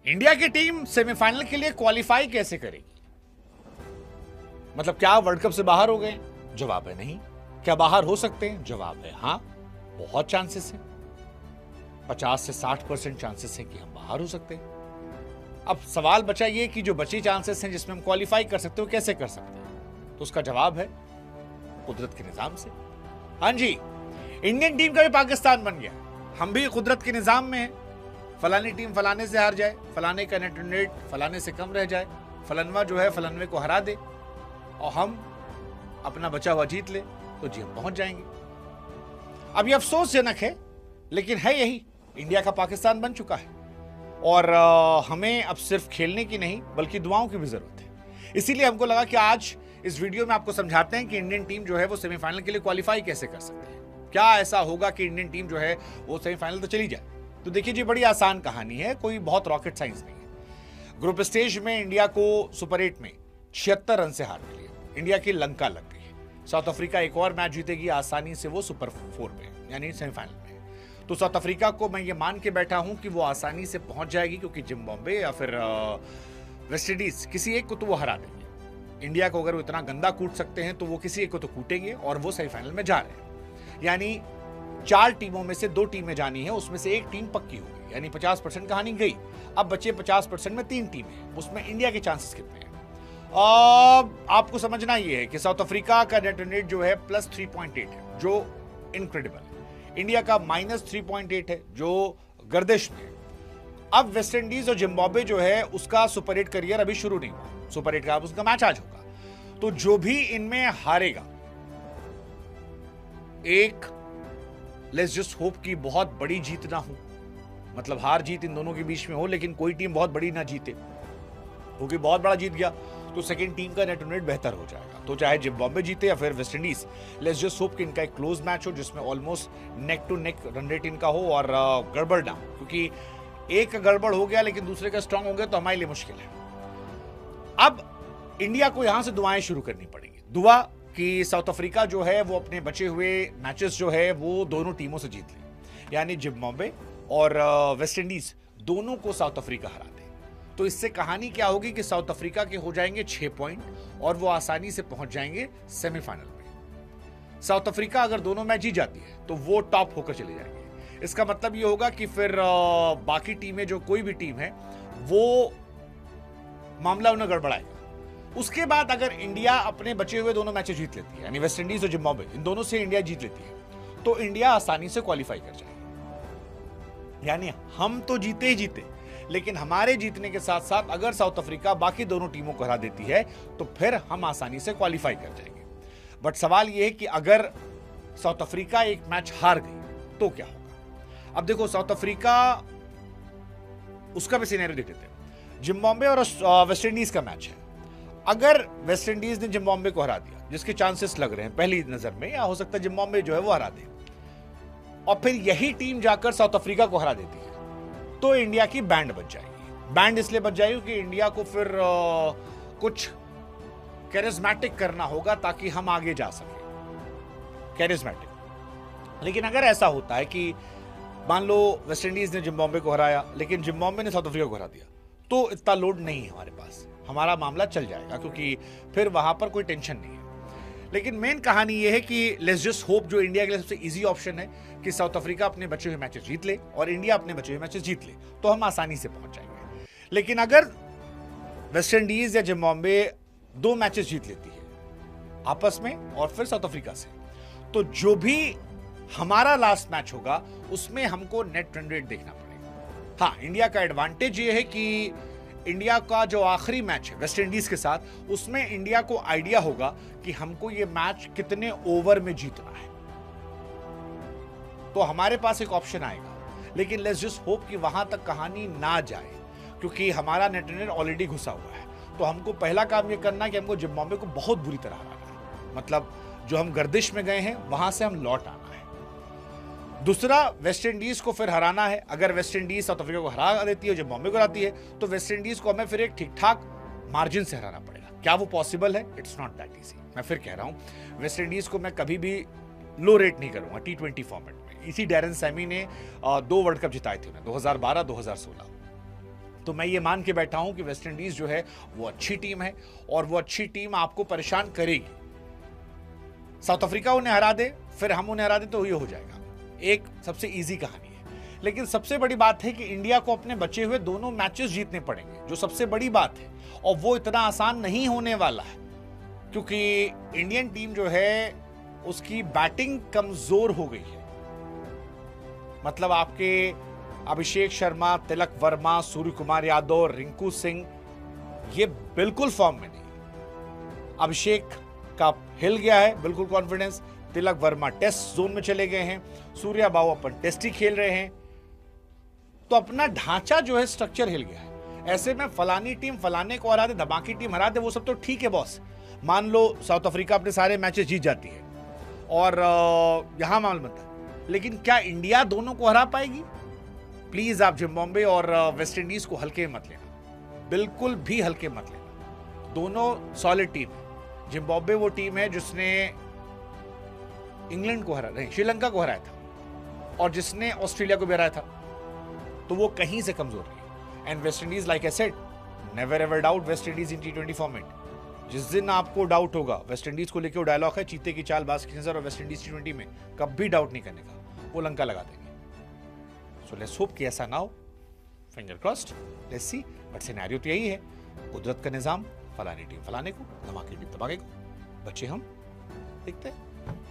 India की team semifinal के लिए क्वालिफाई कैसे करेगी? मतलब क्या वर्ल्ड कप से बाहर हो गए? जवाब है नहीं। क्या बाहर हो सकते हैं? जवाब है हां, बहुत चांसेस है। 50 से 60% चांसेस है कि हम बाहर हो सकते हैं। अब सवाल बचा ये कि जो बची चांसेस हैं जिसमें हम क्वालिफाई कर सकते हो, कैसे कर सकते हैं? तो उसका जवाब है कुदरत के निजाम से। हां जी, इंडियन टीम का भी पाकिस्तान बन गया। हम भी कुदरत के निजाम में हैं। फलानी टीम फलाने से हार जाए, फलाने का नेट रेट फलाने से कम रह जाए, फलनवा जो है फलनवे को हरा दे और हम अपना बचा हुआ जीत ले, तो जी हम पहुंच जाएंगे। अब ये अफसोसजनक है, लेकिन है यही, इंडिया का पाकिस्तान बन चुका है और हमें अब सिर्फ खेलने की नहीं बल्कि दुआओं की भी जरूरत है। इसीलिए हमको लगा कि आज इस वीडियो में आपको समझाते हैं कि इंडियन टीम जो है वो सेमीफाइनल के लिए क्वालिफाई कैसे कर सकते हैं। क्या ऐसा होगा कि इंडियन टीम जो है वो सेमीफाइनल तो चली जाए? तो देखिए जी, बड़ी आसान कहानी है, कोई बहुत रॉकेट साइंस नहीं है। ग्रुप स्टेज में इंडिया को सुपर 8 में 76 रन से हार मिली है। इंडिया की लंका लग गई है। साउथ अफ्रीका एक और मैच जीतेगी आसानी से, वो सुपर 4 में यानी सेमीफाइनल में। तो साउथ अफ्रीका को मैं ये मान के बैठा हूं कि वो आसानी से पहुंच जाएगी, क्योंकि जिम्बाब्वे या फिर वेस्ट इंडीज किसी एक को तो वो हरा देंगे। इंडिया को अगर वो इतना गंदा कूट सकते हैं तो वो किसी एक को तो कूटेंगे और वो सेमीफाइनल में जा रहे हैं। यानी 4 टीमों में से 2 टीमें जानी है, उसमें से एक टीम पक्की होगी, यानी 50% कहानी गई। अब बचे 50% में 3 टीमें हैं, उसमें इंडिया के चांसेस कितने हैं? आपको समझना यह है कि साउथ अफ्रीका का नेट रन रेट जो है +3.8 है, जो इनक्रेडिबल है। इंडिया का -3.8 है, जो गर्दिश में है। अब वेस्ट इंडीज और जिम्बाब्वे जो है उसका सुपर 8 करियर अभी शुरू नहीं हुआ। सुपर 8 का उसका मैच आज होगा। तो जो भी इनमें हारेगा, एक लेट्स जस्ट होप कि बहुत बड़ी जीत ना हो, मतलब हार जीत इन दोनों के बीच में हो, लेकिन कोई टीम बहुत बड़ी ना जीते, क्योंकि बहुत बड़ा जीत गया तो सेकंड टीम का नेट रन रेट बेहतर हो जाएगा। तो चाहे जिम्बाब्वे जीते या फिर West Indies, let's just hope कि इनका एक क्लोज मैच हो जिसमें almost neck to neck run rate इनका हो और गड़बड़ ना हो, क्योंकि एक का गड़बड़ हो गया लेकिन दूसरे का स्ट्रांग हो गया तो हमारे लिए मुश्किल है। अब इंडिया को यहां से दुआएं शुरू करनी पड़ेंगी। दुआ कि साउथ अफ्रीका जो है वो अपने बचे हुए मैचेस जो है वो दोनों टीमों से जीत ले, यानी जिम्बाब्वे और वेस्ट इंडीज दोनों को साउथ अफ्रीका हरा दे। तो इससे कहानी क्या होगी कि साउथ अफ्रीका के हो जाएंगे 6 पॉइंट और वो आसानी से पहुंच जाएंगे सेमीफाइनल में। साउथ अफ्रीका अगर दोनों मैच जीत जाती है तो वो टॉप होकर चले जाएंगे। इसका मतलब ये होगा कि फिर बाकी टीमें, जो कोई भी टीम है, वो मामला उन्हें गड़बड़ाएगा। उसके बाद अगर इंडिया अपने बचे हुए दोनों मैचेस जीत लेती है, यानी वेस्ट इंडीज और जिम्बाब्वे, इन दोनों से इंडिया जीत लेती है, तो इंडिया आसानी से क्वालिफाई कर जाएगी। यानी हम तो जीते ही जीते, लेकिन हमारे जीतने के साथ साथ अगर साउथ अफ्रीका बाकी दोनों टीमों को हरा देती है तो फिर हम आसानी से क्वालिफाई कर जाएंगे। बट सवाल यह है कि अगर साउथ अफ्रीका एक मैच हार गई तो क्या होगा? अब देखो, साउथ अफ्रीका, उसका भी सिनेरियो देख लेते हैं। जिम्बाब्वे और वेस्ट इंडीज का मैच है। अगर वेस्ट इंडीज ने जिम्बाब्वे को हरा दिया, जिसके चांसेस लग रहे हैं पहली नजर में, या हो सकता है जिम्बाब्वे जो है वो हरा दे, और फिर यही टीम जाकर साउथ अफ्रीका को हरा देती है, तो इंडिया की बैंड बच जाएगी। बैंड इसलिए बच जाएगी कि इंडिया को फिर कुछ कैरिज्मेटिक करना होगा ताकि हम आगे जा सके। कैरिज्मेटिक। लेकिन अगर ऐसा होता है कि मान लो वेस्ट इंडीज ने जिम्बाब्वे को हराया लेकिन जिम्बाब्वे ने साउथ अफ्रीका को हरा दिया, तो इतना लोड नहीं है हमारे पास, हमारा मामला चल जाएगा, क्योंकि फिर वहां पर कोई टेंशन नहीं है। लेकिन मेन कहानी यह है कि लेट्स जस्ट होप, जो इंडिया के लिए सबसे इजी ऑप्शन है, कि साउथ अफ्रीका अपने बचे हुए मैचेस जीत ले और इंडिया अपने बचे हुए मैचेस जीत ले, तो हम आसानी से पहुंच जाएंगे। लेकिन अगर वेस्ट इंडीज या जिम्बाब्वे 2 मैचेस जीत लेती है आपस में और फिर साउथ अफ्रीका से, तो जो भी हमारा लास्ट मैच होगा उसमें हमको नेट रन रेट देखना पड़ेगा। हाँ, इंडिया का एडवांटेज ये है कि इंडिया का जो आखिरी मैच है वेस्ट इंडीज के साथ, उसमें इंडिया को आइडिया होगा कि हमको ये मैच कितने ओवर में जीतना है, तो हमारे पास एक ऑप्शन आएगा। लेकिन लेट्स जस्ट होप कि वहां तक कहानी ना जाए, क्योंकि हमारा नेट रन रेट ऑलरेडी घुसा हुआ है। तो हमको पहला काम ये करना है कि हमको जिम्बाब्वे को बहुत बुरी तरह हराना है, मतलब जो हम गर्दिश में गए हैं वहां से हम लौट आना है। दूसरा, वेस्ट इंडीज को फिर हराना है। अगर वेस्ट इंडीज साउथ अफ्रीका को हरा देती है, जिम्बाब्वे को हराती है, तो वेस्ट इंडीज को हमें फिर एक ठीक ठाक मार्जिन से हराना पड़ेगा। क्या वो पॉसिबल है? It's not that easy. मैं फिर कह रहा हूं, वेस्ट इंडीज को मैं कभी भी लो रेट नहीं करूंगा T20 फॉर्मेट में। इसी डैरेन सैमी ने 2 वर्ल्ड कप जिताए थे उन्हें, 2012 2016। तो मैं ये मान के बैठा हूं कि वेस्ट इंडीज जो है वो अच्छी टीम है और वो अच्छी टीम आपको परेशान करेगी। साउथ अफ्रीका उन्हें हरा दे, फिर हम उन्हें हरा दे तो ये हो जाएगा, एक सबसे इजी कहानी है। लेकिन सबसे बड़ी बात है कि इंडिया को अपने बचे हुए दोनों मैचेस जीतने पड़ेंगे, जो सबसे बड़ी बात है, और वो इतना आसान नहीं होने वाला है, क्योंकि इंडियन टीम जो है उसकी बैटिंग कमजोर हो गई है। मतलब आपके अभिषेक शर्मा, तिलक वर्मा, सूर्य कुमार यादव, रिंकू सिंह, ये बिल्कुल फॉर्म में नहीं। अभिषेक का हिल गया है बिल्कुल confidence, Tilak Varma test zone में चले गए हैं, सूर्या बाबू अपन टेस्ट ही खेल रहे हैं, तो अपना ढांचा जो है, स्ट्रक्चर हिल गया है। ऐसे में फलानी टीम फलाने को हरा दे, धमाकी टीम हरा दे, वो सब तो ठीक है बॉस। मान लो साउथ अफ्रीका अपने सारे मैचेस जीत जाती है और यहां मामला बनता है, लेकिन क्या इंडिया दोनों को हरा पाएगी? प्लीज आप जिम्बाब्वे और वेस्ट इंडीज को हल्के में मत लेना, बिल्कुल भी हल्के मत लेना। दोनों सॉलिड टीम है। जिम्बाब्वे वो टीम है जिसने इंग्लैंड को हरा, नहीं श्रीलंका को हराया था, और जिसने ऑस्ट्रेलिया को भी हराया था, तो वो कहीं से कमजोर नहीं। And West Indies, like I said, never ever doubt West Indies in T20 format. जिस दिन आपको डाउट होगा, वेस्ट इंडीज को लेकर वो डायलॉग है, चीते की चाल बाज की नजर, और वेस्ट इंडीज T20 में कभी डाउट नहीं करने का, वो लंका लगा देंगे। सो लेट्स होप कि ऐसा ना हो, finger crossed, let's see. But scenario तो यही है, कुदरत का निजाम, फलानी टीम फलाने को, धमाके टीम धमाके को, बच्चे हम देखते हैं।